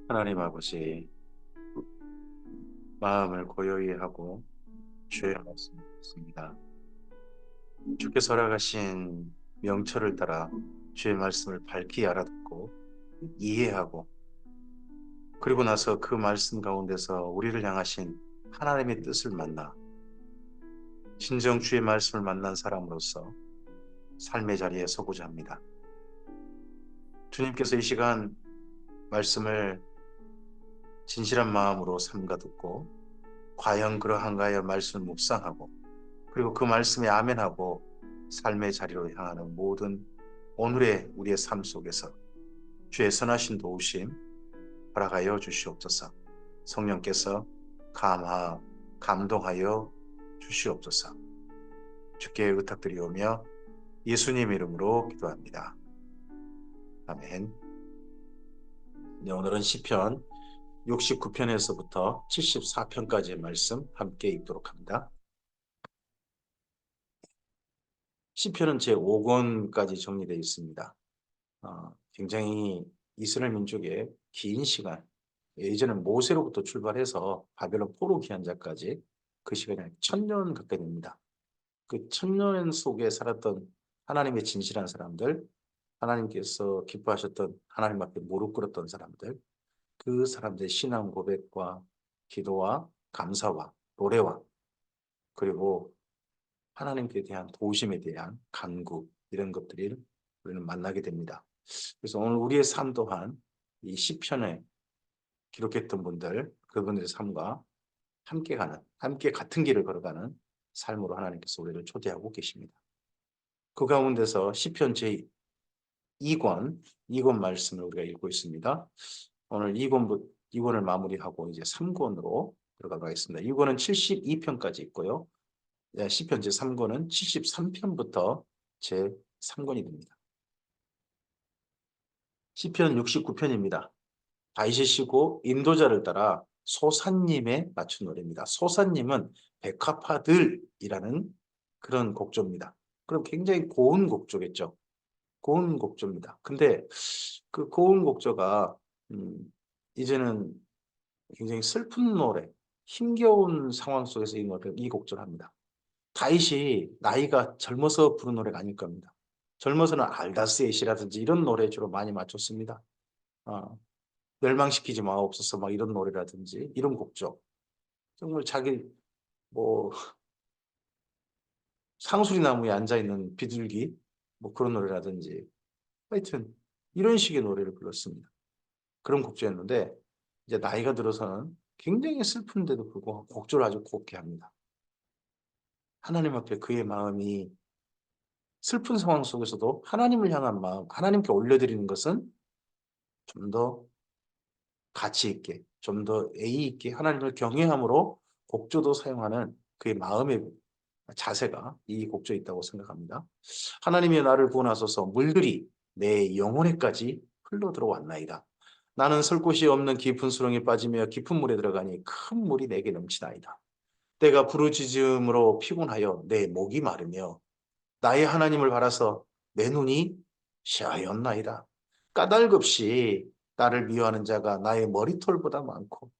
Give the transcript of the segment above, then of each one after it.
하나님 아버지, 마음을 고요히 하고 주의 말씀을 듣습니다. 주께서 허락하신 명철을 따라 주의 말씀을 밝히 알아듣고 이해하고, 그리고 나서 그 말씀 가운데서 우리를 향하신 하나님의 뜻을 만나 진정 주의 말씀을 만난 사람으로서 삶의 자리에 서고자 합니다. 주님께서 이 시간 말씀을 진실한 마음으로 삼가 듣고 과연 그러한가 하여 말씀을 묵상하고, 그리고 그 말씀에 아멘하고 삶의 자리로 향하는 모든 오늘의 우리의 삶 속에서 주의 선하신 도우심 허락하여 주시옵소서. 성령께서 감동하여 주시옵소서. 주께 의탁드리오며 예수님 이름으로 기도합니다. 아멘. 네, 오늘은 시편 69편에서부터 74편까지의 말씀 함께 읽도록 합니다. 시편은 제5권까지 정리되어 있습니다. 굉장히 이스라엘 민족의 긴 시간, 예전엔 모세로부터 출발해서 바벨론 포로 귀환자까지 그 시간이 1000년 가까이 됩니다. 그 1000년 속에 살았던 하나님의 진실한 사람들, 하나님께서 기뻐하셨던 하나님 앞에 무릎 꿇었던 사람들, 그 사람들의 신앙 고백과 기도와 감사와 노래와, 그리고 하나님께 대한 도우심에 대한 간구, 이런 것들을 우리는 만나게 됩니다. 그래서 오늘 우리의 삶 또한 이 시편에 기록했던 분들, 그분들의 삶과 함께 가는, 함께 같은 길을 걸어가는 삶으로 하나님께서 우리를 초대하고 계십니다. 그 가운데서 시편 제2권 말씀을 우리가 읽고 있습니다. 오늘 2권을 마무리하고 이제 3권으로 들어가도록 하겠습니다. 2권은 72편까지 있고요. 시편 제3권은 73편부터 제3권이 됩니다. 시편 69편입니다. 다윗이 시고 인도자를 따라 소사님에 맞춘 노래입니다. 소사님은 백합화들이라는 그런 곡조입니다. 그럼 굉장히 고운 곡조겠죠. 고운 곡조입니다. 근데 그 고운 곡조가 이제는 굉장히 슬픈 노래, 힘겨운 상황 속에서 이 곡조를 합니다. 다윗이 나이가 젊어서 부른 노래가 아닐 겁니다. 젊어서는 알다스에이시라든지 이런 노래 주로 많이 맞췄습니다. 어, 멸망시키지 마옵소서 막 이런 노래라든지 이런 곡죠. 정말 자기 뭐 상수리 나무에 앉아 있는 비둘기 뭐 그런 노래라든지, 하여튼 이런 식의 노래를 불렀습니다. 그런 곡조였는데 이제 나이가 들어서는 굉장히 슬픈데도 불구하고 곡조를 아주 곱게 합니다. 하나님 앞에 그의 마음이 슬픈 상황 속에서도 하나님을 향한 마음, 하나님께 올려드리는 것은 좀 더 가치 있게, 좀 더 예의 있게 하나님을 경외함으로 곡조도 사용하는 그의 마음의 자세가 이 곡조에 있다고 생각합니다. 하나님이 나를 구원하소서, 물들이 내 영혼에까지 흘러들어왔나이다. 나는 설 곳이 없는 깊은 수렁에 빠지며 깊은 물에 들어가니 큰 물이 내게 넘치나이다. 때가 부르짖음으로 피곤하여 내 목이 마르며 나의 하나님을 바라서 내 눈이 시하였나이다. 까닭없이 나를 미워하는 자가 나의 머리털보다 많고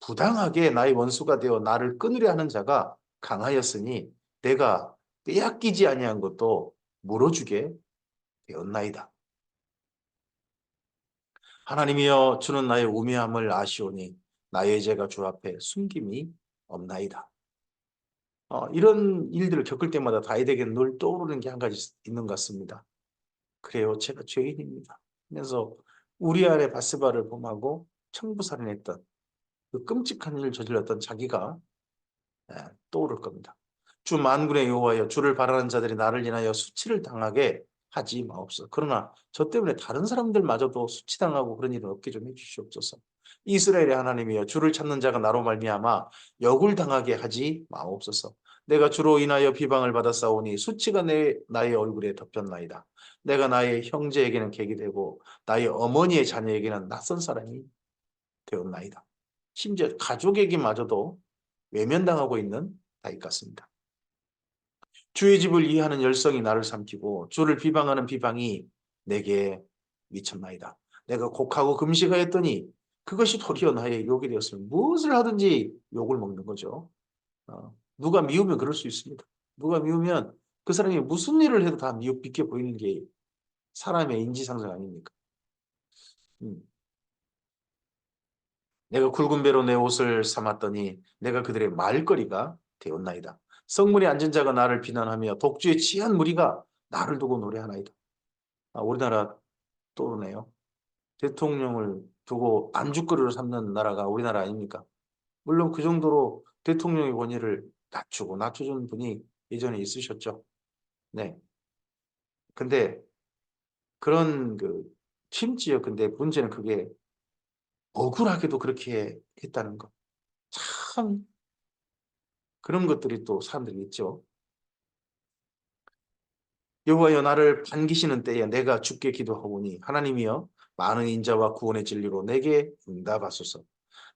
부당하게 나의 원수가 되어 나를 끊으려 하는 자가 강하였으니 내가 빼앗기지 아니한 것도 물어주게 되었나이다. 하나님이여, 주는 나의 우매함을 아시오니 나의 죄가 주 앞에 숨김이 없나이다. 이런 일들을 겪을 때마다 다윗에게 늘 떠오르는 게 한 가지 있는 것 같습니다. 그래요, 제가 죄인입니다 하면서 우리아의 바스바를 범하고 청부살인했던 그 끔찍한 일을 저질렀던 자기가 떠오를 겁니다. 주 만군의 여호와여, 주를 바라는 자들이 나를 인하여 수치를 당하게 하지 마옵소서. 그러나 저 때문에 다른 사람들마저도 수치당하고 그런 일은 없게 좀 해주시옵소서. 이스라엘의 하나님이여, 주를 찾는 자가 나로 말미암아 역을 당하게 하지 마옵소서. 내가 주로 인하여 비방을 받았사오니 수치가 나의 얼굴에 덮였나이다. 내가 나의 형제에게는 객이 되고 나의 어머니의 자녀에게는 낯선 사람이 되었나이다. 심지어 가족에게마저도 외면당하고 있는 다윗 같습니다. 주의 집을 이해하는 열성이 나를 삼키고 주를 비방하는 비방이 내게 미쳤나이다. 내가 곡하고 금식하였더니 그것이 도리어 나의 욕이 되었으면 무엇을 하든지 욕을 먹는 거죠. 누가 미우면 그럴 수 있습니다. 누가 미우면 그 사람이 무슨 일을 해도 다 미흡게 보이는 게 사람의 인지상정 아닙니까? 음. 내가 굵은 배로 내 옷을 삼았더니 내가 그들의 말거리가 되었나이다. 성문에 앉은 자가 나를 비난하며 독주에 취한 무리가 나를 두고 노래하나이다. 우리나라 또네요. 대통령을 두고 안주거리로 삼는 나라가 우리나라 아닙니까? 물론 그 정도로 대통령의 권위를 낮춰준 분이 예전에 있으셨죠. 네. 근데 그런 심지어 근데 문제는 그게 억울하게도 그렇게 했다는 것. 참 그런 것들이 또 사람들이 있죠. 여호와여 나를 반기시는 때에 내가 주께 기도하오니 하나님이여 많은 인자와 구원의 진리로 내게 응답하소서.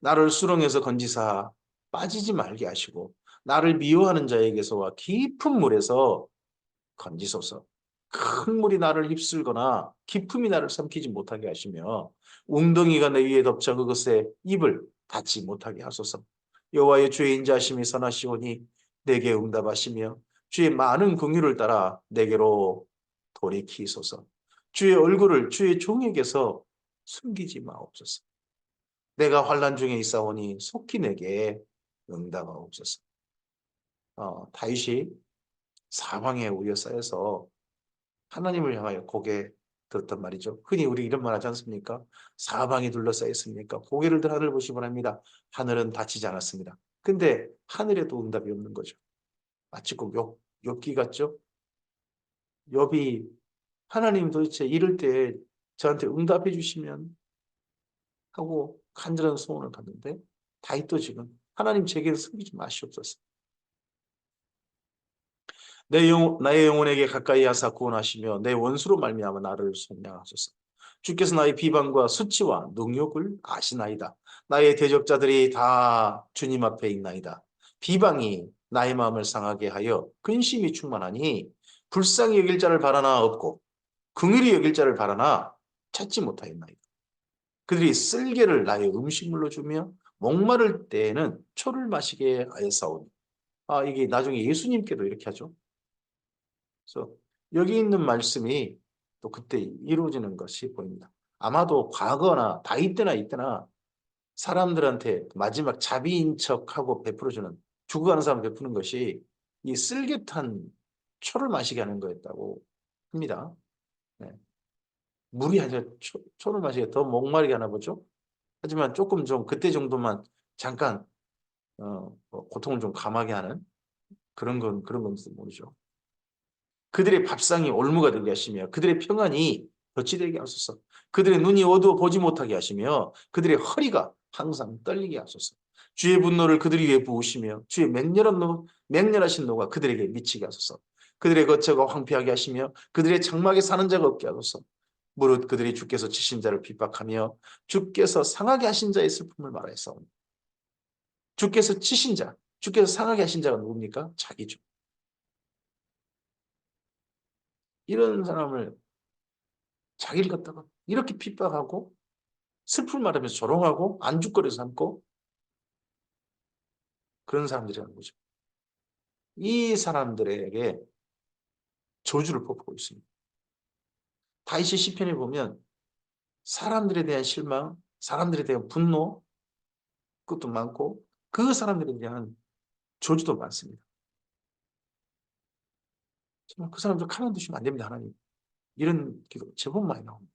나를 수렁에서 건지사 빠지지 말게 하시고 나를 미워하는 자에게서와 깊은 물에서 건지소서. 큰 물이 나를 휩쓸거나 깊음이 나를 삼키지 못하게 하시며 웅덩이가 내 위에 덮쳐 그것에 입을 닫지 못하게 하소서. 여호와의 주의 인자하심이 선하시오니 내게 응답하시며 주의 많은 긍휼을 따라 내게로 돌이키소서. 주의 얼굴을 주의 종에게서 숨기지 마옵소서. 내가 환난 중에 있사오니 속히 내게 응답하옵소서. 다윗이 사방에 우려싸여서 하나님을 향하여 고개 들었단 말이죠. 흔히 우리 이런 말 하지 않습니까? 사방이 둘러싸여 있습니까? 고개를 들 하늘을 보시기 바랍니다. 하늘은 닫히지 않았습니다. 근데 하늘에도 응답이 없는 거죠. 마치 꼭 욥기 같죠? 욥이 하나님 도대체 이럴 때 저한테 응답해 주시면 하고 간절한 소원을 갖는데 다윗도 지금 하나님 제게는 숨기지 마시옵소서. 나의 영혼에게 가까이 하사 구원하시며 내 원수로 말미암아 나를 속량하소서. 주께서 나의 비방과 수치와 능욕을 아시나이다. 나의 대적자들이 다 주님 앞에 있나이다. 비방이 나의 마음을 상하게 하여 근심이 충만하니 불쌍히 여길 자를 바라나 없고 긍휼히 여길 자를 바라나 찾지 못하였나이다. 그들이 쓸개를 나의 음식물로 주며 목마를 때에는 초를 마시게 하였사오니. 이게 나중에 예수님께도 이렇게 하죠. 그래서 여기 있는 말씀이 또 그때 이루어지는 것이 보입니다. 아마도 과거나 다이 때나 이때나 사람들한테 마지막 자비인 척하고 베풀어주는 죽어가는 사람 베푸는 것이 이 쓸개탄 초를 마시게 하는 거였다고 합니다. 네. 물이 아니라 초를 마시게 더 목마르게 하나 보죠. 하지만 조금 좀 그때 정도만 잠깐 고통을 좀 감하게 하는 그런 건지 모르죠. 그들의 밥상이 올무가 되게 하시며 그들의 평안이 덫이 되게 하소서. 그들의 눈이 어두워 보지 못하게 하시며 그들의 허리가 항상 떨리게 하소서. 주의 분노를 그들 위에 부으시며 주의 맹렬하신 노가 그들에게 미치게 하소서. 그들의 거처가 황폐하게 하시며 그들의 장막에 사는 자가 없게 하소서. 무릇 그들이 주께서 치신 자를 핍박하며 주께서 상하게 하신 자의 슬픔을 말하였사오니. 주께서 치신 자, 주께서 상하게 하신 자가 누굽니까? 자기죠. 이런 사람을 자기를 갖다가 이렇게 핍박하고 슬픔을 말하면서 조롱하고 안주거리 삼고 그런 사람들이라는 거죠. 이 사람들에게 저주를 퍼붓고 있습니다. 다윗이 시편에 보면 사람들에 대한 실망, 사람들에 대한 분노 그것도 많고 그 사람들에 대한 저주도 많습니다. 정말 그 사람들 가만 두시면 안 됩니다. 하나님. 이런 기도 제법 많이 나옵니다.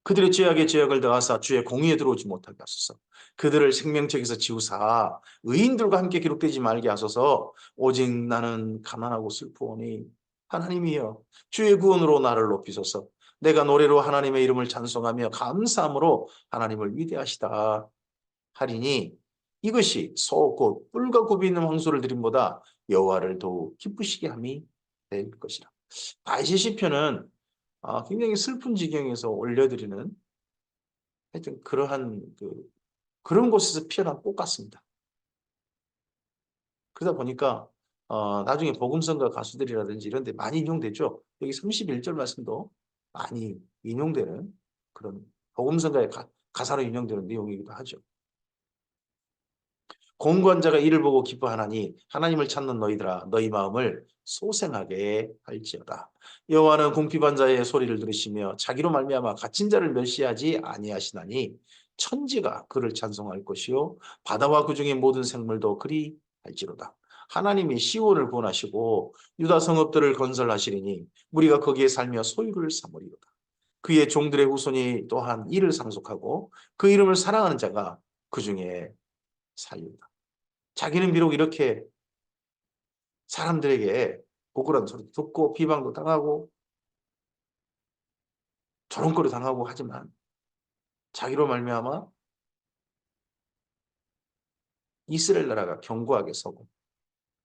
그들의 죄악에 죄악을 더하사 주의 공의에 들어오지 못하게 하소서. 그들을 생명책에서 지우사 의인들과 함께 기록되지 말게 하소서. 오직 나는 가난하고 슬프오니 하나님이여 주의 구원으로 나를 높이소서. 내가 노래로 하나님의 이름을 찬송하며 감사함으로 하나님을 위대하시다 하리니 이것이 소 곧 뿔과 굽이 있는 황소를 드림보다 여호와를 더욱 기쁘시게 함이 될 것이라. 다윗의 시편은 굉장히 슬픈 지경에서 올려드리는 하여튼 그런 곳에서 피어난 꽃 같습니다. 그러다 보니까 나중에 복음성가 가수들이라든지 이런 데 많이 인용되죠. 여기 31절 말씀도 많이 인용되는 그런 복음성가의 가사로 인용되는 내용이기도 하죠. 공고한 자가 이를 보고 기뻐하나니 하나님을 찾는 너희들아 너희 마음을 소생하게 할지어다. 여호와는 궁핍한 자의 소리를 들으시며 자기로 말미암아 갇힌 자를 멸시하지 아니하시나니 천지가 그를 찬송할 것이요 바다와 그 중에 모든 생물도 그리 할지로다. 하나님이 시온을 구원하시고 유다 성읍들을 건설하시리니 우리가 거기에 살며 소유를 삼으리로다. 그의 종들의 후손이 또한 이를 상속하고 그 이름을 사랑하는 자가 그 중에 살리로다. 자기는 비록 이렇게 사람들에게 고꾸란 소리 듣고 비방도 당하고 조롱거리 당하고 하지만 자기로 말미암아 이스라엘 나라가 견고하게 서고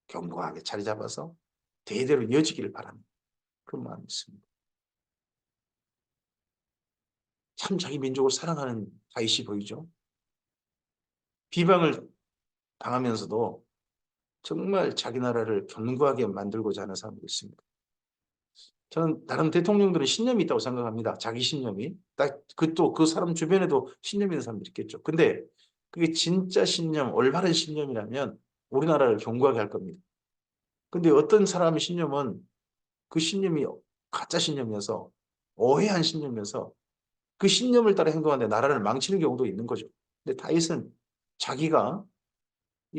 견고하게 자리 잡아서 대대로 이어지기를 바라는 그런 마음이 있습니다. 참 자기 민족을 사랑하는 다윗이 보이죠. 비방을 당하면서도 정말 자기 나라를 견고하게 만들고자 하는 사람도 있습니다. 저는 다른 대통령들은 신념이 있다고 생각합니다. 자기 신념이. 그 사람 주변에도 신념 있는 사람들이 있겠죠. 근데 그게 진짜 신념, 올바른 신념이라면 우리나라를 견고하게 할 겁니다. 근데 어떤 사람의 신념은 그 신념이 가짜 신념이어서 오해한 신념이어서 그 신념을 따라 행동하는데 나라를 망치는 경우도 있는 거죠. 근데 다윗은 자기가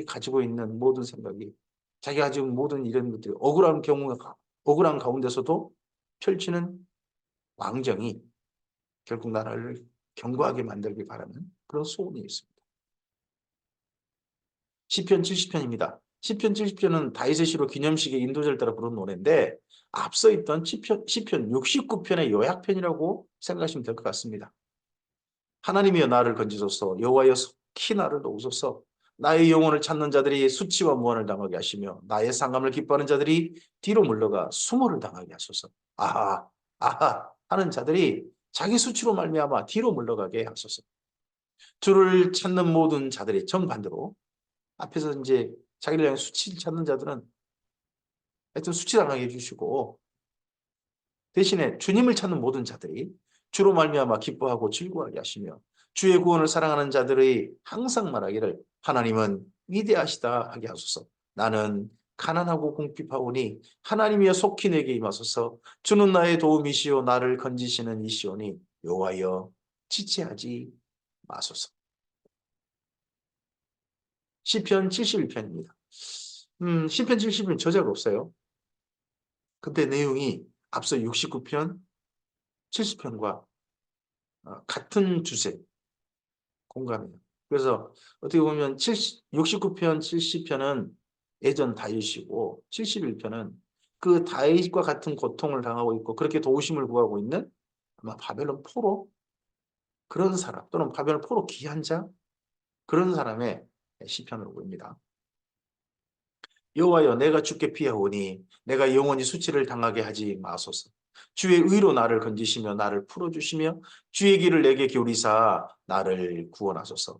가지고 있는 모든 생각이 자기가 가지고 있는 모든 이런 것들이 억울한 가운데서도 펼치는 왕정이 결국 나라를 견고하게 만들길 바라는 그런 소원이 있습니다. 시편 70편입니다. 시편 70편은 다윗의 시로 기념식의 인도절을 따라 부른 노래인데 앞서 있던 시편 69편의 요약편이라고 생각하시면 될 것 같습니다. 하나님이여 나를 건지소서 여호와여 속히 나를 도우소서 나의 영혼을 찾는 자들이 수치와 무한을 당하게 하시며 나의 상함을 기뻐하는 자들이 뒤로 물러가 수모를 당하게 하소서. 아하 아하 하는 자들이 자기 수치로 말미암아 뒤로 물러가게 하소서. 주를 찾는 모든 자들이 정반대로 앞에서 이제 자기를 향해 수치를 찾는 자들은 하여튼 수치당하게 해주시고 대신에 주님을 찾는 모든 자들이 주로 말미암아 기뻐하고 즐거워하게 하시며 주의 구원을 사랑하는 자들의 항상 말하기를 하나님은 위대하시다 하게 하소서. 나는 가난하고 궁핍하오니 하나님이여 속히 내게 임하소서. 주는 나의 도움이시오 나를 건지시는 이시오니 여호와여 지체하지 마소서. 시편 71편입니다. 시편 71편 저자가 없어요. 근데 내용이 앞서 69편, 70편과 같은 주제, 공감해요. 그래서 어떻게 보면 69편, 70편은 예전 다윗이고 71편은 그 다윗과 같은 고통을 당하고 있고 그렇게 도우심을 구하고 있는 아마 바벨론 포로 그런 사람 또는 바벨론 포로 귀한 자 그런 사람의 시편으로 보입니다. 여호와여 내가 주께 피하오니 내가 영원히 수치를 당하게 하지 마소서. 주의 의로 나를 건지시며 나를 풀어주시며 주의 길을 내게 기울이사 나를 구원하소서.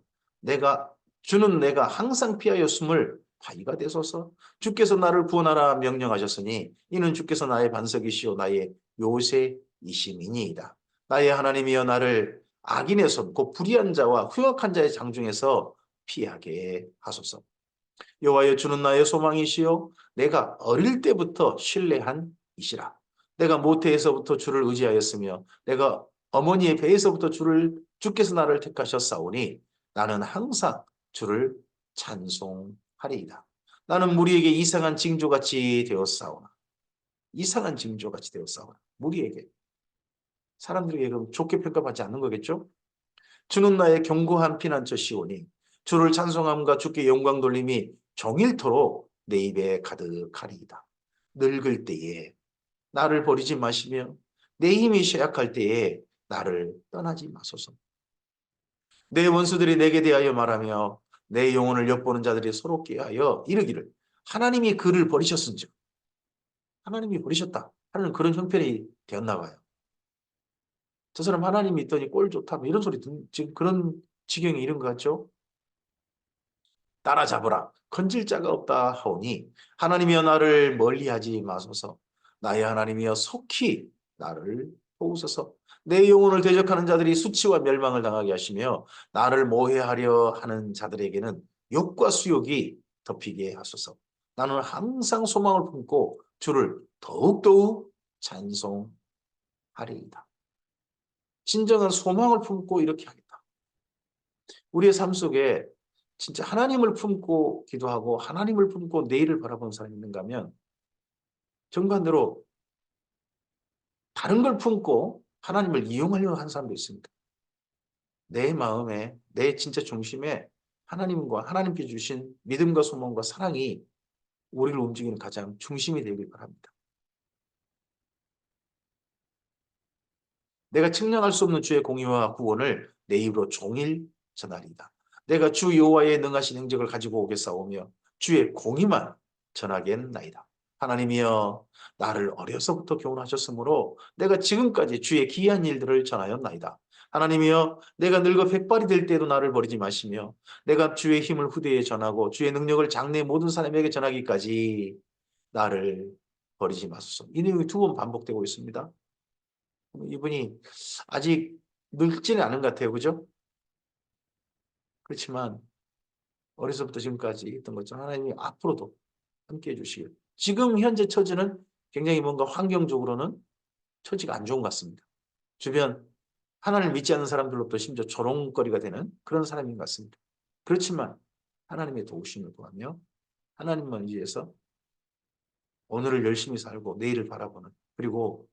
주는 내가 항상 피하여 숨을 바위가 되소서. 주께서 나를 구원하라 명령하셨으니 이는 주께서 나의 반석이시오 나의 요새이심이니이다. 나의 하나님이여 나를 악인의 손, 곧 불의한 자와 흉악한 자의 장중에서 피하게 하소서. 여호와여 주는 나의 소망이시요 내가 어릴 때부터 신뢰한 이시라. 내가 모태에서부터 주를 의지하였으며 내가 어머니의 배에서부터 주께서 나를 택하셨사오니 나는 항상 주를 찬송하리이다. 나는 무리에게 이상한 징조같이 되었사오나 이상한 징조같이 되었사오나 무리에게 사람들에게 그럼 좋게 평가받지 않는 거겠죠? 주는 나의 견고한 피난처시오니 주를 찬송함과 주께 영광 돌림이 종일토록 내 입에 가득하리이다. 늙을 때에 나를 버리지 마시며 내 힘이 쇠약할 때에 나를 떠나지 마소서. 내 원수들이 내게 대하여 말하며 내 영혼을 엿보는 자들이 서로 하여 이르기를 하나님이 그를 버리셨은즉 하나님이 버리셨다 하는 그런 형편이 되었나 봐요. 저 사람 하나님이 있더니 꼴 좋다 뭐 이런 소리 지금 그런 지경에 이른 것 같죠? 따라잡으라 건질 자가 없다 하오니 하나님이여 나를 멀리하지 마소서. 나의 하나님이여 속히 나를 보소서. 내 영혼을 대적하는 자들이 수치와 멸망을 당하게 하시며 나를 모해하려 하는 자들에게는 욕과 수욕이 덮이게 하소서. 나는 항상 소망을 품고 주를 더욱더욱 찬송하리이다. 진정한 소망을 품고 이렇게 하겠다. 우리의 삶 속에 진짜 하나님을 품고 기도하고 하나님을 품고 내일을 바라보는 사람이 있는가 하면 정반대로 다른 걸 품고 하나님을 이용하려고 하는 사람도 있습니다. 내 마음에, 내 진짜 중심에 하나님과 하나님께 주신 믿음과 소망과 사랑이 우리를 움직이는 가장 중심이 되길 바랍니다. 내가 측량할 수 없는 주의 공의와 구원을 내 입으로 종일 전하리이다. 내가 주 여호와의 능하신 행적을 가지고 오겠사오며 주의 공의만 전하겠나이다. 하나님이여 나를 어려서부터 교훈하셨으므로 내가 지금까지 주의 기이한 일들을 전하였나이다. 하나님이여 내가 늙어 백발이 될 때도 나를 버리지 마시며 내가 주의 힘을 후대에 전하고 주의 능력을 장래 모든 사람에게 전하기까지 나를 버리지 마소서. 이 내용이 두 번 반복되고 있습니다. 이분이 아직 늙지는 않은 것 같아요. 그죠? 그렇지만 어려서부터 지금까지 있던 것처럼 하나님이 앞으로도 함께 해주시길. 지금 현재 처지는 굉장히 뭔가 환경적으로는 처지가 안 좋은 것 같습니다. 주변 하나님을 믿지 않는 사람들로부터 심지어 조롱거리가 되는 그런 사람인 것 같습니다. 그렇지만 하나님의 도우심을 구하며 하나님만 위해서 오늘을 열심히 살고 내일을 바라보는, 그리고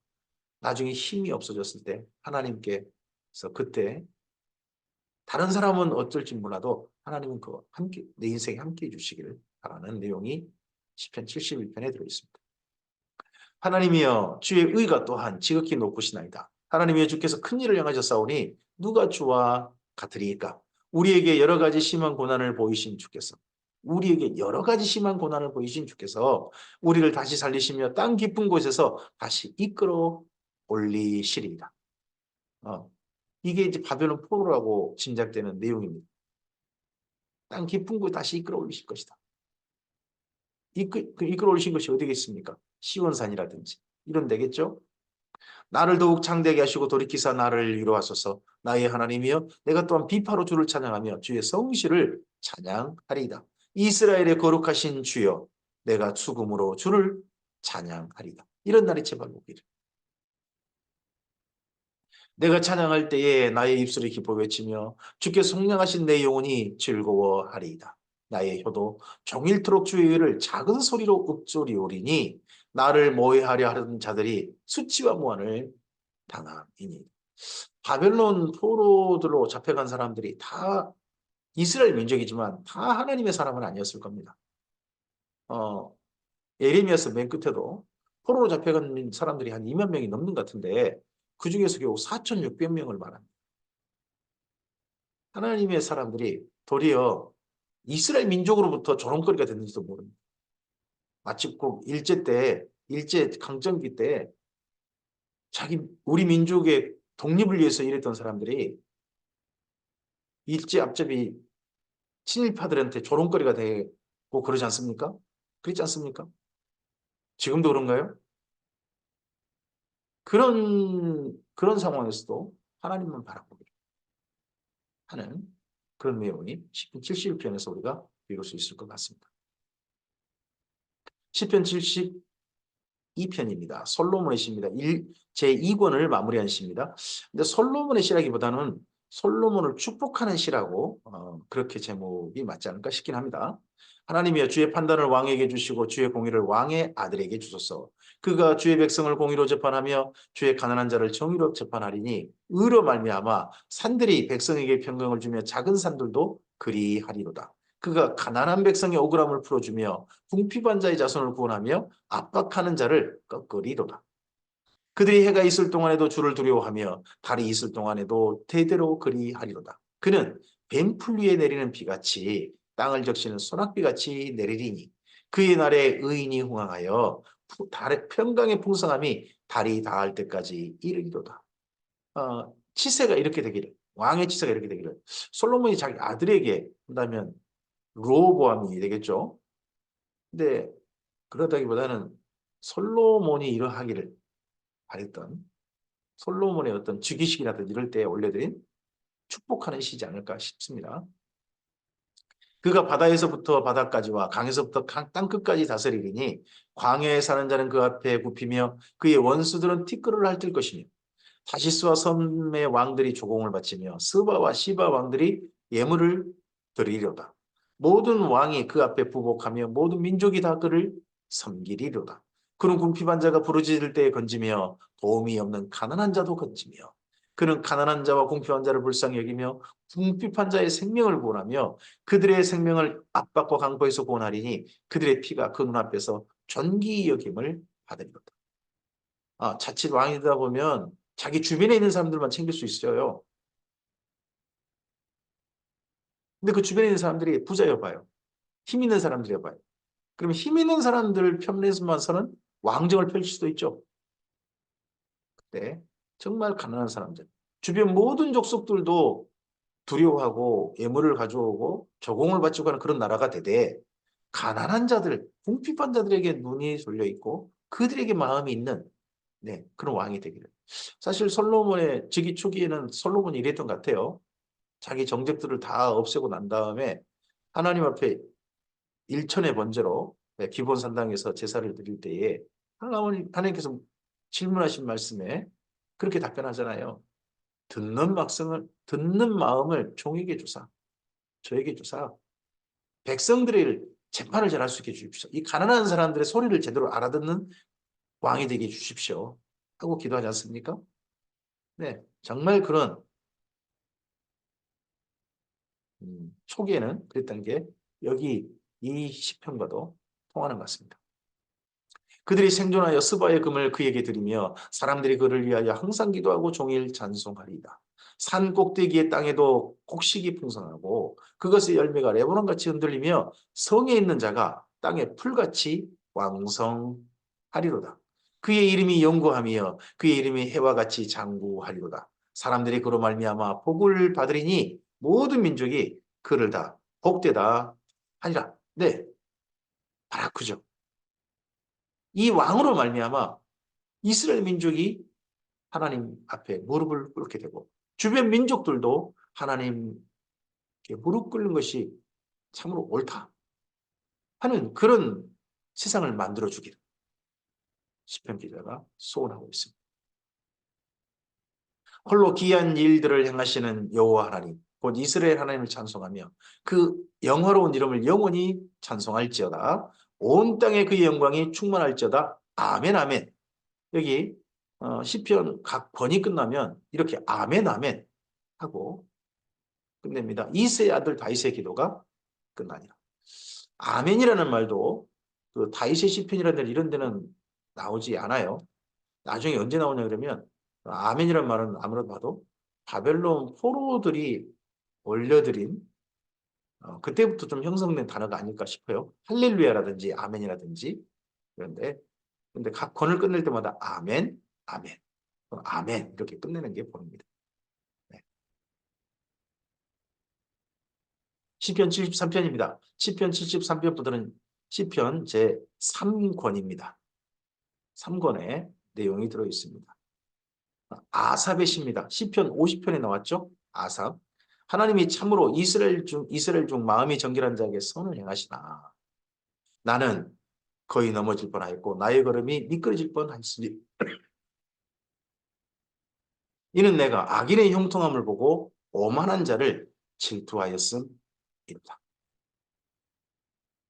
나중에 힘이 없어졌을 때 하나님께서 그때 다른 사람은 어쩔지 몰라도 하나님은 그 함께 내 인생에 함께 해주시기를 바라는 내용이 시편 71편에 들어있습니다. 하나님이여 주의 의가 또한 지극히 높으시나이다. 하나님이여 주께서 큰 일을 행하셨사오니 누가 주와 같으리이까. 우리에게 여러 가지 심한 고난을 보이신 주께서, 우리에게 여러 가지 심한 고난을 보이신 주께서 우리를 다시 살리시며 땅 깊은 곳에서 다시 이끌어 올리시리이다. 이게 이제 바벨론 포로라고 짐작되는 내용입니다. 땅 깊은 곳에 다시 이끌어 올리실 것이다. 이끌어 올리신 것이 어디겠습니까? 시온산이라든지 이런 데겠죠? 나를 더욱 창대하게 하시고 돌이키사 나를 위로하소서. 나의 하나님이여 내가 또한 비파로 주를 찬양하며 주의 성실을 찬양하리이다. 이스라엘의 거룩하신 주여 내가 죽음으로 주를 찬양하리이다. 이런 날이 제발 오기를. 내가 찬양할 때에 나의 입술이 기뻐 외치며 주께 속량하신 내 영혼이 즐거워하리이다. 나의 혀도 종일토록 주의 의를 작은 소리로 읊조리오리니 나를 모해하려 하는 자들이 수치와 무한을 당함이니. 바벨론 포로들로 잡혀간 사람들이 다 이스라엘 민족이지만 다 하나님의 사람은 아니었을 겁니다. 예레미야서 맨 끝에도 포로로 잡혀간 사람들이 한 2만 명이 넘는 것 같은데 그 중에서 겨우 4,600명을 말합니다. 하나님의 사람들이 도리어 이스라엘 민족으로부터 조롱거리가 됐는지도 모릅니다. 마치 꼭 일제 강점기 때 우리 민족의 독립을 위해서 일했던 사람들이 일제 앞잡이 친일파들한테 조롱거리가 되고 그러지 않습니까? 그렇지 않습니까? 지금도 그런가요? 그런 상황에서도 하나님만 바라보기를 하는 그런 내용이 시편 71편에서 우리가 읽을 수 있을 것 같습니다. 시편 72편입니다. 솔로몬의 시입니다. 제2권을 마무리한 시입니다. 근데 솔로몬의 시라기보다는 솔로몬을 축복하는 시라고 그렇게 제목이 맞지 않을까 싶긴 합니다. 하나님이여 주의 판단을 왕에게 주시고 주의 공의를 왕의 아들에게 주소서. 그가 주의 백성을 공의로 재판하며 주의 가난한 자를 정의로 재판하리니 의로 말미암아 산들이 백성에게 평강을 주며 작은 산들도 그리하리로다. 그가 가난한 백성의 억울함을 풀어주며 궁핍한 자의 자손을 구원하며 압박하는 자를 꺾으리로다. 그들이 해가 있을 동안에도 주를 두려워하며 달이 있을 동안에도 대대로 그리하리로다. 그는 뱀풀 위에 내리는 비같이 땅을 적시는 소낙비같이 내리리니 그의 날에 의인이 흥황하여 평강의 풍성함이 달이 닿을 때까지 이르리로다. 치세가 이렇게 되기를, 왕의 치세가 이렇게 되기를, 솔로몬이 자기 아들에게 한다면 르호보암이 되겠죠. 근데 그러다기보다는 솔로몬이 이러하기를 바랬던 솔로몬의 어떤 즉위식이라든지 이럴 때 올려드린 축복하는 시지 않을까 싶습니다. 그가 바다에서부터 바다까지와 강에서부터 땅 끝까지 다스리리니 광야에 사는 자는 그 앞에 굽히며 그의 원수들은 티끌을 핥을 것이며 다시스와 섬의 왕들이 조공을 바치며 스바와 시바 왕들이 예물을 드리리로다. 모든 왕이 그 앞에 부복하며 모든 민족이 다 그를 섬기리로다. 그는 궁핍한 자가 부르짖을 때에 건지며 도움이 없는 가난한 자도 건지며 그는 가난한 자와 궁핍한 자를 불쌍히 여기며 궁핍한 자의 생명을 구원하며 그들의 생명을 압박과 강포에서 구원하리니 그들의 피가 그 눈앞에서 존귀 여김을 받으리로다. 자칫 왕이다 보면 자기 주변에 있는 사람들만 챙길 수 있어요. 근데 그 주변에 있는 사람들이 부자여봐요. 힘 있는 사람들이어봐요. 그러면 힘 있는 사람들 편에서만서는 왕정을 펼칠 수도 있죠. 그때 정말 가난한 사람들. 주변 모든 족속들도 두려워하고 예물을 가져오고 저공을 바치고 하는 그런 나라가 되되 가난한 자들, 궁핍한 자들에게 눈이 쏠려 있고 그들에게 마음이 있는 그런 왕이 되기를. 사실 솔로몬의 즉위 초기에는 솔로몬이 이랬던 것 같아요. 자기 정적들을 다 없애고 난 다음에 하나님 앞에 일천의 번제로 기본 산당에서 제사를 드릴 때에 하나님께서 질문하신 말씀에 그렇게 답변하잖아요. 듣는 마음을 종에게 주사, 저에게 주사, 백성들의 재판을 잘할 수 있게 주십시오. 이 가난한 사람들의 소리를 제대로 알아듣는 왕이 되게 해주십시오. 하고 기도하지 않습니까? 네, 정말 그런 초기에는 그랬던 게 여기 이 시편과도 통하는 것 같습니다. 그들이 생존하여 스바의 금을 그에게 드리며 사람들이 그를 위하여 항상 기도하고 종일 찬송하리이다. 산 꼭대기의 땅에도 곡식이 풍성하고 그것의 열매가 레바논같이 흔들리며 성에 있는 자가 땅에 풀같이 왕성하리로다. 그의 이름이 영구하며 그의 이름이 해와 같이 장구하리로다. 사람들이 그로 말미암아 복을 받으리니 모든 민족이 그를 다 복되다 하니라. 네, 바라크죠. 이 왕으로 말미암아 이스라엘 민족이 하나님 앞에 무릎을 꿇게 되고 주변 민족들도 하나님께 무릎 꿇는 것이 참으로 옳다 하는 그런 세상을 만들어 주기를 시편 기자가 소원하고 있습니다. 홀로 기이한 일들을 행하시는 여호와 하나님 곧 이스라엘 하나님을 찬송하며 그 영화로운 이름을 영원히 찬송할지어다. 온 땅에 그의 영광이 충만할지어다. 아멘 아멘. 여기 시편 각 번이 끝나면 이렇게 아멘 아멘 하고 끝냅니다. 이새의 아들 다윗의 기도가 끝나니라. 아멘이라는 말도 그 다윗의 시편이라든 이런 데는 나오지 않아요. 나중에 언제 나오냐 그러면 아멘이라는 말은 아무래도 봐도 바벨론 포로들이 올려드린 그때부터 좀 형성된 단어가 아닐까 싶어요. 할렐루야라든지 아멘이라든지 그런데 근데 각 권을 끝낼 때마다 아멘, 아멘, 아멘 이렇게 끝내는 게 보입니다. 네. 시편 73편입니다. 시편 73편부터는 시편 제3권입니다. 3권에 내용이 들어 있습니다. 아삽의 시입니다. 시편 50편에 나왔죠? 아삽. 하나님이 참으로 이스라엘 중 마음이 정결한 자에게 선을 행하시나. 나는 거의 넘어질 뻔하였고 나의 걸음이 미끄러질 뻔하였으니 이는 내가 악인의 형통함을 보고 오만한 자를 질투하였음이다.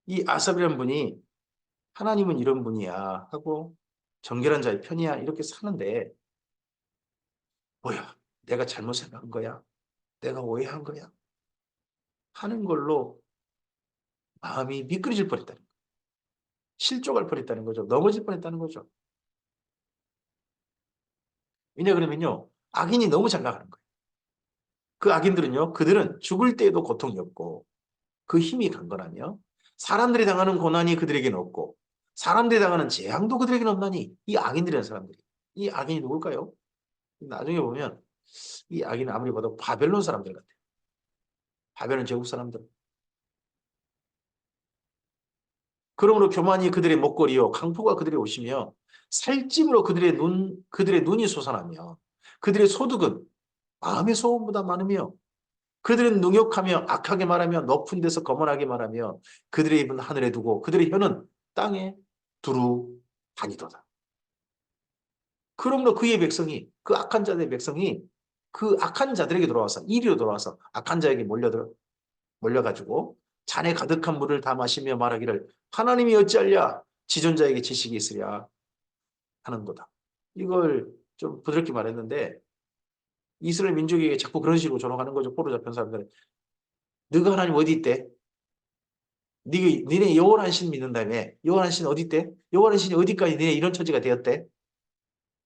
이 아삽이라는 분이 하나님은 이런 분이야 하고 정결한 자의 편이야 이렇게 사는데 뭐야 내가 잘못 생각한 거야 내가 오해한 거야 하는 걸로 마음이 미끄러질 뻔했다는 거예요. 실족할 뻔했다는 거죠. 넘어질 뻔했다는 거죠. 왜냐 그러면요 악인이 너무 잘 나가는 거예요. 그 악인들은요 그들은 죽을 때에도 고통이 없고 그 힘이 강건하며 사람들이 당하는 고난이 그들에게는 없고 사람들이 당하는 재앙도 그들에게는 없나니 이 악인들이라는 사람들이 이 악인이 누굴까요? 나중에 보면 이 악인은 아무리 봐도 바벨론 사람들 같아요. 바벨론 제국 사람들. 그러므로 교만이 그들의 목걸이요 강포가 그들의 옷이며 살찜으로 그들의 눈이 솟아나며 그들의 소득은 마음의 소원보다 많으며 그들은 능욕하며 악하게 말하며 높은 데서 거만하게 말하며 그들의 입은 하늘에 두고 그들의 혀는 땅에 두루 다니도다. 그러므로 그의 백성이 그 악한 자들의 백성이 그 악한 자들에게 돌아와서 이리로 돌아와서 악한 자에게 몰려가지고 잔에 가득한 물을 다 마시며 말하기를 하나님이 어찌하랴 지존자에게 지식이 있으랴 하는도다. 이걸 좀 부드럽게 말했는데 이스라엘 민족에게 자꾸 그런 식으로 조롱하는 거죠. 포로 잡힌 사람들은. 너가 하나님 어디 있대? 니네 여호와라는 신 믿는다며. 여호와라는 신 어디 있대? 여호와라는 신이 어디까지 니네 이런 처지가 되었대?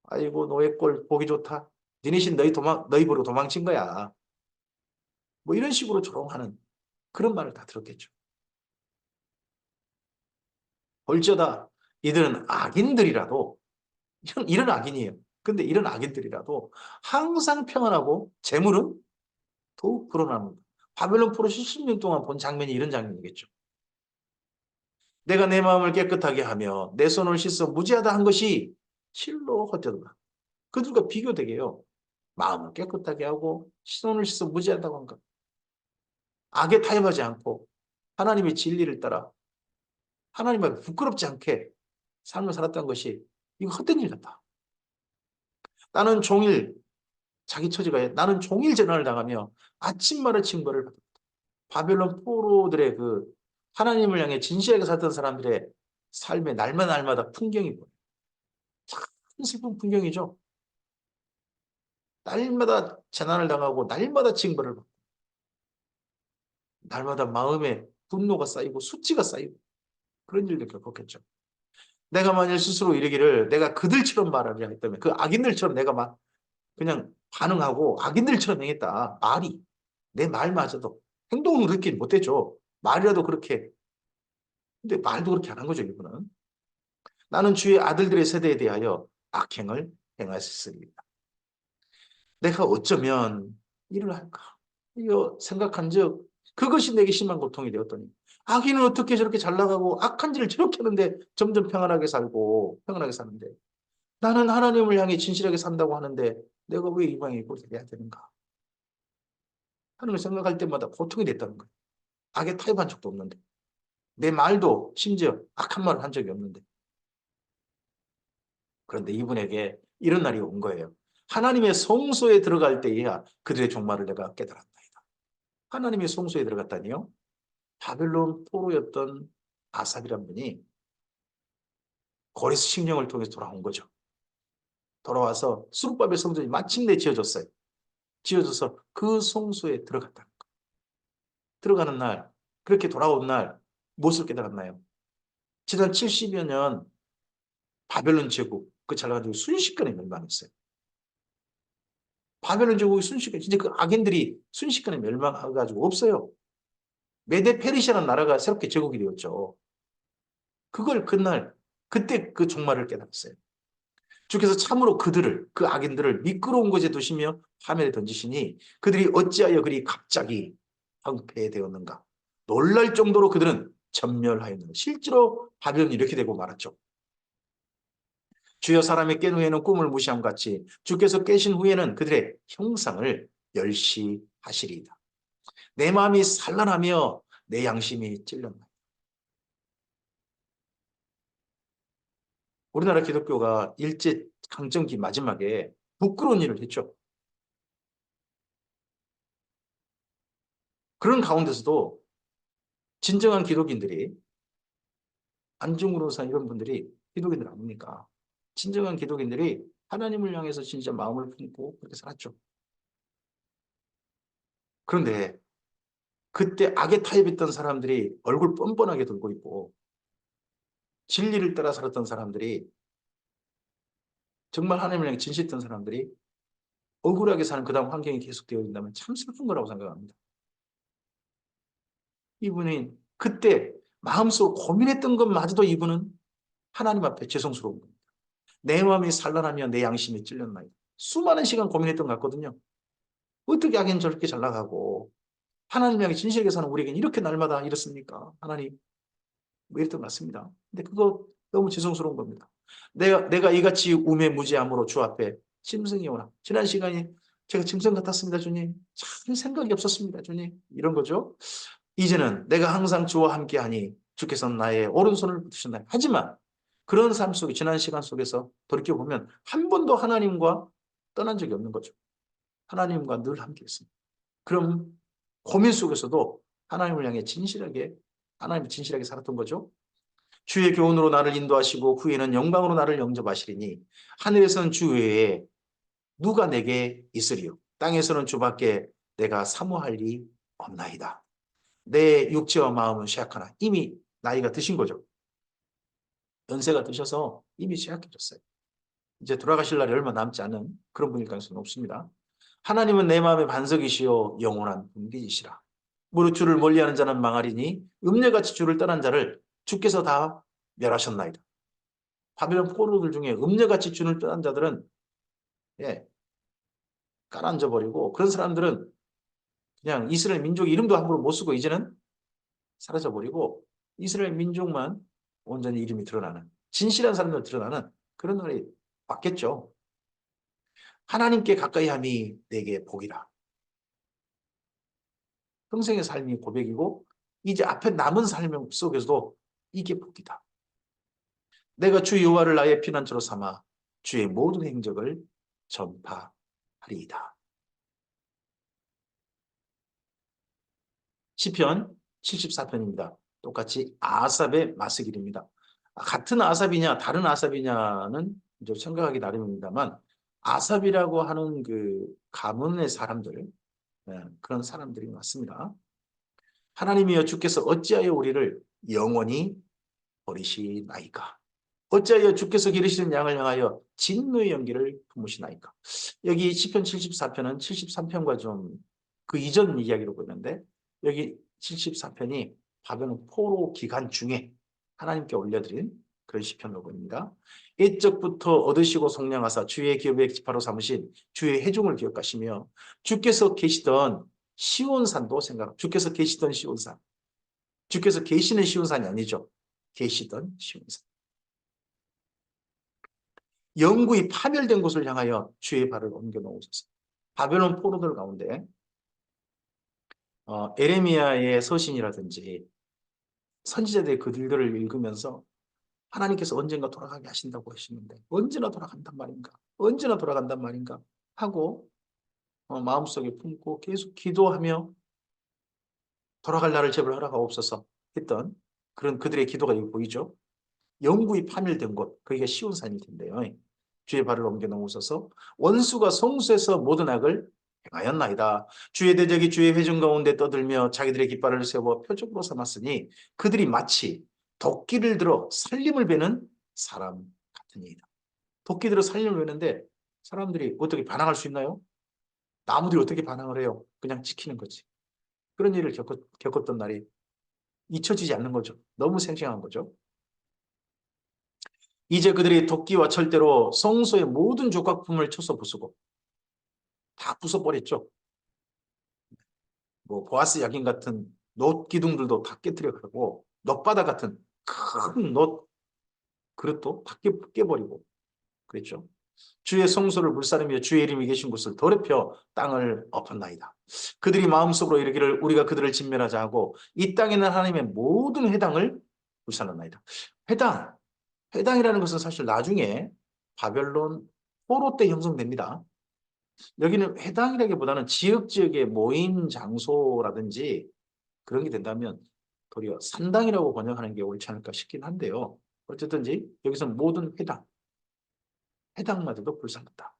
아이고 노예 꼴 보기 좋다. 니네 신 너희 보러 도망친 거야. 뭐 이런 식으로 조롱하는 그런 말을 다 들었겠죠. 벌쩌다 이들은 악인들이라도 이런 악인이에요. 근데 이런 악인들이라도 항상 평안하고 재물은 더욱 불어납니다. 바벨론 포로 70년 동안 본 장면이 이런 장면이겠죠. 내가 내 마음을 깨끗하게 하며 내 손을 씻어 무지하다 한 것이 실로 헛되도다. 그들과 비교되게 해요. 마음을 깨끗하게 하고 손을 씻어 무지하다고 한 것. 악에 타협하지 않고 하나님의 진리를 따라 하나님 앞에 부끄럽지 않게 삶을 살았던 것이 이거 헛된 일 같다. 나는 종일 자기 처지가 나는 종일 재난을 당하며 아침마다 징벌을 받았다. 바벨론 포로들의 그 하나님을 향해 진실하게 살던 사람들의 삶의 날마다 풍경이 보여요. 참 슬픈 풍경이죠. 날마다 재난을 당하고 날마다 징벌을 받고 날마다 마음에 분노가 쌓이고 수치가 쌓이고 그런 일도 겪었겠죠. 내가 만일 스스로 이르기를 내가 그들처럼 말하려 했다면 그 악인들처럼 내가 막 그냥 반응하고 악인들처럼 행했다. 말이 내 말마저도 행동은 그렇게 못했죠. 말이라도 그렇게 근데 말도 그렇게 안 한 거죠. 이분은. 나는 주의 아들들의 세대에 대하여 악행을 행하였습니다. 내가 어쩌면 일을 할까? 이거 생각한즉 그것이 내게 심한 고통이 되었더니 악인은 어떻게 저렇게 잘 나가고 악한 짓을 저렇게 하는데 점점 평안하게 살고 평안하게 사는데 나는 하나님을 향해 진실하게 산다고 하는데 내가 왜 이방에 고생해야 되는가 하는 걸 생각할 때마다 고통이 됐다는 거예요. 악에 타협한 적도 없는데 내 말도 심지어 악한 말을 한 적이 없는데 그런데 이분에게 이런 날이 온 거예요. 하나님의 성소에 들어갈 때에야 그들의 종말을 내가 깨달았나이다. 하나님의 성소에 들어갔다니요. 바벨론 포로였던 아삽이란 분이 고레스 칙령을 통해서 돌아온 거죠. 돌아와서 수룹바벨 성전이 마침내 지어졌어요. 지어져서 그 성소에 들어갔다는 거예요. 들어가는 날, 그렇게 돌아온 날 무엇을 깨달았나요? 지난 70여 년 바벨론 제국 그 잘나가지고 순식간에 멸망했어요. 바벨론 제국이 순식간에 진짜 그 악인들이 순식간에 멸망해가지고 없어요. 메데 페르시아라는 나라가 새롭게 제국이 되었죠. 그걸 그날 그때 그 종말을 깨달았어요. 주께서 참으로 그들을 그 악인들을 미끄러운 곳에 두시며 화면에 던지시니 그들이 어찌하여 그리 갑자기 황폐되었는가. 놀랄 정도로 그들은 전멸하였는가. 실제로 바벨론이 이렇게 되고 말았죠. 주여 사람이 깬 후에는 꿈을 무시함 같이 주께서 깨신 후에는 그들의 형상을 멸시하시리이다. 내 마음이 산란하며 내 양심이 찔렸나이다. 우리나라 기독교가 일제 강점기 마지막에 부끄러운 일을 했죠. 그런 가운데서도 진정한 기독인들이 안중으로 산 이런 분들이 기독인들 아닙니까? 진정한 기독인들이 하나님을 향해서 진짜 마음을 품고 그렇게 살았죠. 그런데 그때 악에 타협했던 사람들이 얼굴 뻔뻔하게 들고 있고 진리를 따라 살았던 사람들이 정말 하나님을 향해 진실했던 사람들이 억울하게 사는 그 다음 환경이 계속되어 있다면 참 슬픈 거라고 생각합니다. 이분이 그때 마음속으로 고민했던 것마저도 이분은 하나님 앞에 죄송스러운 겁니다. 내 마음이 산란하며 내 양심이 찔렸나이다. 수많은 시간 고민했던 것 같거든요. 어떻게 악인 저렇게 잘 나가고 하나님 향해 진실하게 사는 우리에게는 이렇게 날마다 이렇습니까? 하나님 뭐 이랬던 것 같습니다. 근데 그거 너무 죄송스러운 겁니다. 내가 이같이 우매무지함으로 주 앞에 짐승이 오나. 지난 시간에 제가 짐승 같았습니다, 주님. 참 생각이 없었습니다, 주님. 이런 거죠. 이제는 내가 항상 주와 함께하니 주께서는 나의 오른손을 붙으셨나요? 하지만 그런 삶 속에 지난 시간 속에서 돌이켜보면 한 번도 하나님과 떠난 적이 없는 거죠. 하나님과 늘 함께했습니다. 그럼 고민 속에서도 하나님을 향해 진실하게 하나님을 진실하게 살았던 거죠. 주의 교훈으로 나를 인도하시고 후에는 영광으로 나를 영접하시리니 하늘에서는 주 외에 누가 내게 있으리요 땅에서는 주밖에 내가 사모할 리 없나이다. 내 육체와 마음은 쇠약하나 이미 나이가 드신 거죠. 연세가 드셔서 이미 쇠약해졌어요. 이제 돌아가실 날이 얼마 남지 않은 그런 분일 가능성은 없습니다. 하나님은 내 마음의 반석이시요 영원한 분기이시라. 무릇 주를 멀리하는 자는 망하리니 음녀같이 주를 떠난 자를 주께서 다 멸하셨나이다. 바벨론 포로들 중에 음녀같이 주를 떠난 자들은 깔아앉아 버리고 그런 사람들은 그냥 이스라엘 민족 이름도 함부로 못 쓰고 이제는 사라져 버리고 이스라엘 민족만 온전히 이름이 드러나는 진실한 사람들 드러나는 그런 날이 왔겠죠. 하나님께 가까이 함이 내게 복이라. 평생의 삶이 고백이고 이제 앞에 남은 삶 속에서도 이게 복이다. 내가 주 여호와를 나의 피난처로 삼아 주의 모든 행적을 전파하리이다. 시편 74편입니다. 똑같이 아삽의 마스길입니다. 같은 아삽이냐 다른 아삽이냐는 이제 생각하기 나름입니다만 아삽이라고 하는 그 가문의 사람들 그런 사람들이 맞습니다. 하나님이여 주께서 어찌하여 우리를 영원히 버리시나이까? 어찌하여 주께서 기르시는 양을 향하여 진노의 연기를 품으시나이까? 여기 시편 74편은 73편과 좀 그 이전 이야기로 보이는데 여기 74편이 바벨론 포로 기간 중에 하나님께 올려드린 그런 시편으로 보입니다. 옛적부터 얻으시고 속량하사 주의 기업의 지파로 삼으신 주의 회중을 기억하시며 주께서 계시던 시온산도 생각합니다. 주께서 계시던 시온산. 주께서 계시는 시온산이 아니죠. 계시던 시온산. 영구히 파멸된 곳을 향하여 주의 발을 옮겨 놓으소서. 바벨론 포로들 가운데 에레미야의 서신이라든지 선지자들의 글들을 읽으면서 하나님께서 언젠가 돌아가게 하신다고 하시는데 언제나 돌아간단 말인가? 언제나 돌아간단 말인가? 하고 마음속에 품고 계속 기도하며 돌아갈 날을 제발 허락하옵소서 했던 그런 그들의 기도가 여기 보이죠. 영구히 파멸된 곳, 거기가 시온산일 텐데요. 주의 발을 옮겨 놓으소서. 원수가 성수에서 모든 악을 행하였나이다. 주의 대적이 주의 회중 가운데 떠들며 자기들의 깃발을 세워 표적으로 삼았으니 그들이 마치 도끼를 들어 살림을 베는 사람 같으니이다. 도끼 들어 살림을 베는데 사람들이 어떻게 반항할 수 있나요? 나무들이 어떻게 반항을 해요? 그냥 지키는 거지. 그런 일을 겪었던 날이 잊혀지지 않는 거죠. 너무 생생한 거죠. 이제 그들이 도끼와 철대로 성소의 모든 조각품을 쳐서 부수고 다 부숴버렸죠. 뭐 보아스 야긴 같은 놋 기둥들도 다 깨뜨려가고 놋바다 같은 큰 놋 그릇도 다 깨버리고 그랬죠. 주의 성소를 불사르며 주의 이름이 계신 곳을 더럽혀 땅을 엎었나이다. 그들이 마음속으로 이르기를 우리가 그들을 진멸하자 하고 이 땅에 있는 하나님의 모든 회당을 불사르나이다. 회당이라는 것은 사실 나중에 바벨론 포로 때 형성됩니다. 여기는 회당이라기보다는 지역의 모임 장소라든지 그런 게 된다면 도리어 산당이라고 번역하는 게 옳지 않을까 싶긴 한데요. 어쨌든지 여기서 모든 회당마저도 불살랐다.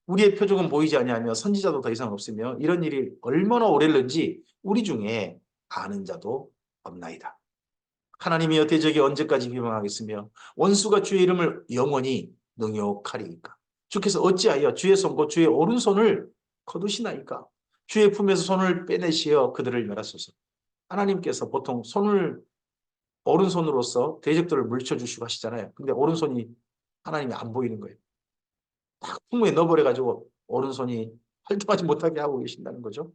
우리의 표적은 보이지 아니하며 선지자도 더 이상 없으며 이런 일이 얼마나 오래는지 우리 중에 아는 자도 없나이다. 하나님이여 대적이 언제까지 비방하겠으며 원수가 주의 이름을 영원히 능욕하리이까. 주께서 어찌하여 주의 손 곧 주의 오른손을 거두시나이까. 주의 품에서 손을 빼내시어 그들을 멸하소서. 하나님께서 보통 손을 오른손으로서 대적들을 물쳐주시고 하시잖아요. 근데 오른손이 하나님이 안 보이는 거예요. 딱 품에 넣어버려가지고 오른손이 활동하지 못하게 하고 계신다는 거죠.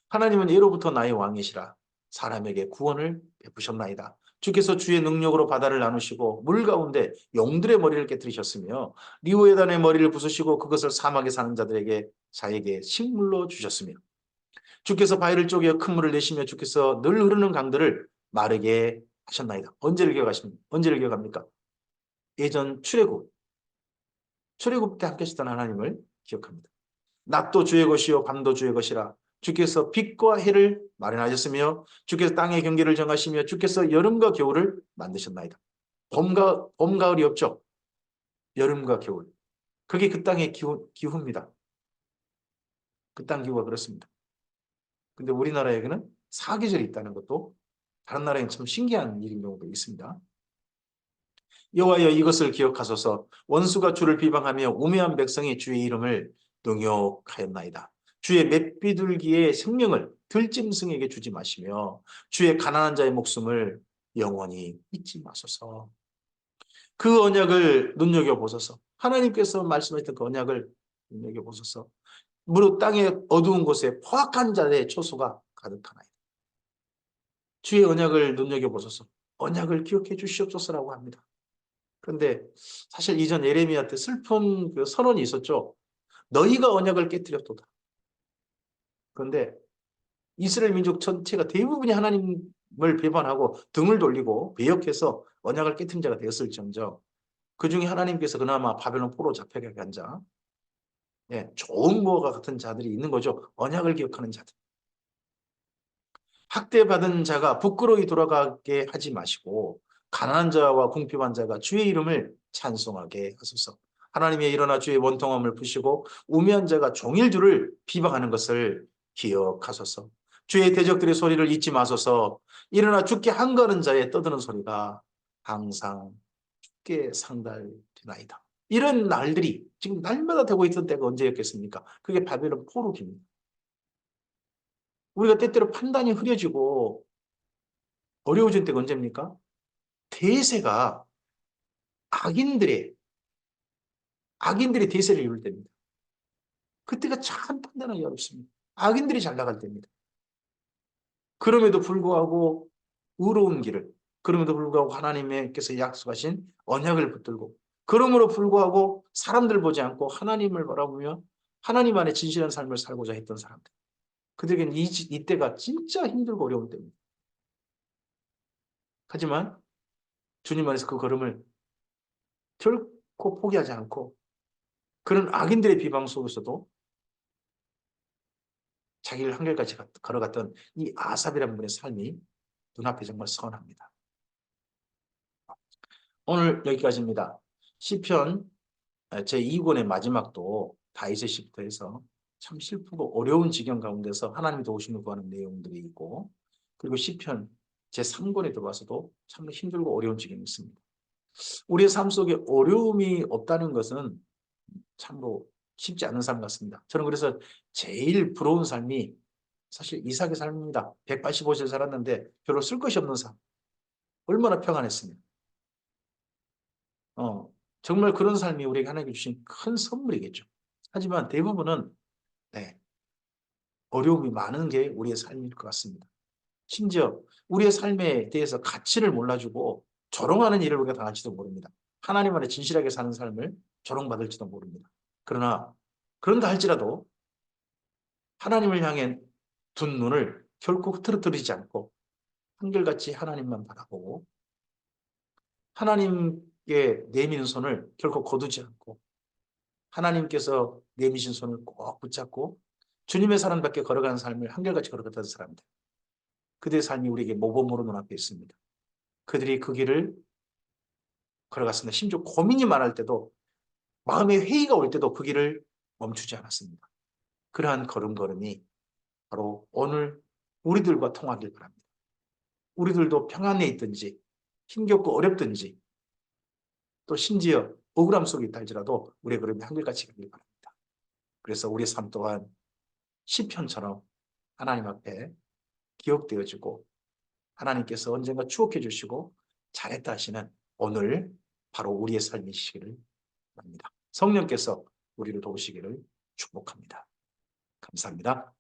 하나님은 예로부터 나의 왕이시라 사람에게 구원을 베푸셨나이다. 주께서 주의 능력으로 바다를 나누시고 물 가운데 용들의 머리를 깨뜨리셨으며 리오에단의 머리를 부수시고 그것을 사막에 사는 자들에게 자에게 식물로 주셨으며 주께서 바위를 쪼개어 큰 물을 내시며 주께서 늘 흐르는 강들을 마르게 하셨나이다. 언제를 기억합니까? 예전 출애굽 때 함께 하셨던 하나님을 기억합니다. 낮도 주의 것이요 밤도 주의 것이라. 주께서 빛과 해를 마련하셨으며 주께서 땅의 경계를 정하시며 주께서 여름과 겨울을 만드셨나이다. 봄, 가을이 없죠. 여름과 겨울. 그게 그 땅의 기후입니다. 그 땅 기후가 그렇습니다. 근데 우리나라에게는 사계절이 있다는 것도 다른 나라에는 참 신기한 일인 경우도 있습니다. 여호와여 이것을 기억하소서. 원수가 주를 비방하며 우매한 백성이 주의 이름을 능욕하였나이다. 주의 맷비둘기의 생명을 들짐승에게 주지 마시며 주의 가난한 자의 목숨을 영원히 잊지 마소서. 그 언약을 눈여겨보소서. 하나님께서 말씀하셨던 그 언약을 눈여겨보소서. 무릇 땅의 어두운 곳에 포악한 자의 초소가 가득하나이다. 주의 언약을 눈여겨보소서. 언약을 기억해 주시옵소서라고 합니다. 그런데 사실 이전 예레미야 때 슬픈 그 선언이 있었죠. 너희가 언약을 깨뜨렸도다. 그런데 이스라엘 민족 전체가 대부분이 하나님을 배반하고 등을 돌리고 배역해서 언약을 깨뜨린 자가 되었을지언정 그 중에 하나님께서 그나마 바벨론 포로 잡혀가게 한 자, 좋은 거와 같은 자들이 있는 거죠. 언약을 기억하는 자들. 학대받은 자가 부끄러이 돌아가게 하지 마시고 가난한 자와 궁핍한 자가 주의 이름을 찬송하게 하소서. 하나님의 일어나 주의 원통함을 푸시고 우매한 자가 종일 주를 비방하는 것을 기억하소서. 주의 대적들의 소리를 잊지 마소서. 일어나 주께 한가는 자의 떠드는 소리가 항상 주께 상달되나이다. 이런 날들이 지금 날마다 되고 있던 때가 언제였겠습니까? 그게 바벨론 포로기입니다. 우리가 때때로 판단이 흐려지고 어려워진 때가 언제입니까? 대세가 악인들의 대세를 이룰 때입니다. 그때가 참 판단하기 어렵습니다. 악인들이 잘 나갈 때입니다. 그럼에도 불구하고 의로운 길을, 그럼에도 불구하고 하나님께서 약속하신 언약을 붙들고, 그러므로 불구하고 사람들 보지 않고 하나님을 바라보며 하나님 안에 진실한 삶을 살고자 했던 사람들. 그들에게는 이때가 진짜 힘들고 어려운 때입니다. 하지만 주님 안에서 그 걸음을 결코 포기하지 않고 그런 악인들의 비방 속에서도 자기를 한결같이 걸어갔던 이 아삽이라는 분의 삶이 눈앞에 정말 선합니다. 오늘 여기까지입니다. 시편 제2권의 마지막도 다윗의 시부터 해서 참 슬프고 어려운 지경 가운데서 하나님이 도우심을 구하는 내용들이 있고 그리고 시편 제3권에 들어와서도 참 힘들고 어려운 지경이 있습니다. 우리의 삶 속에 어려움이 없다는 것은 참으로 쉽지 않은 삶 같습니다. 저는 그래서 제일 부러운 삶이 사실 이삭의 삶입니다. 185세 살았는데 별로 쓸 것이 없는 삶. 얼마나 평안했으면. 정말 그런 삶이 우리에게 하나님께 주신 큰 선물이겠죠. 하지만 대부분은 네, 어려움이 많은 게 우리의 삶일 것 같습니다. 심지어 우리의 삶에 대해서 가치를 몰라주고 조롱하는 일을 우리가 당할지도 모릅니다. 하나님 안에 진실하게 사는 삶을 조롱받을지도 모릅니다. 그런다 할지라도 하나님을 향해 둔 눈을 결코 흐트러뜨리지 않고 한결같이 하나님만 바라보고 하나님께 내미는 손을 결코 거두지 않고 하나님께서 내미신 손을 꼭 붙잡고 주님의 사랑 밖에 걸어가는 삶을 한결같이 걸어갔던 사람들. 그들의 삶이 우리에게 모범으로 눈앞에 있습니다. 그들이 그 길을 걸어갔습니다. 심지어 고민이 많을 때도 마음의 회의가 올 때도 그 길을 멈추지 않았습니다. 그러한 걸음걸음이 바로 오늘 우리들과 통하길 바랍니다. 우리들도 평안에 있든지 힘겹고 어렵든지 또 심지어 억울함 속에 있다 할지라도 우리의 걸음이 한결같이 가길 바랍니다. 그래서 우리의 삶 또한 시편처럼 하나님 앞에 기억되어지고 하나님께서 언젠가 추억해 주시고 잘했다 하시는 오늘 바로 우리의 삶이시기를 바랍니다. 성령께서 우리를 도우시기를 축복합니다. 감사합니다.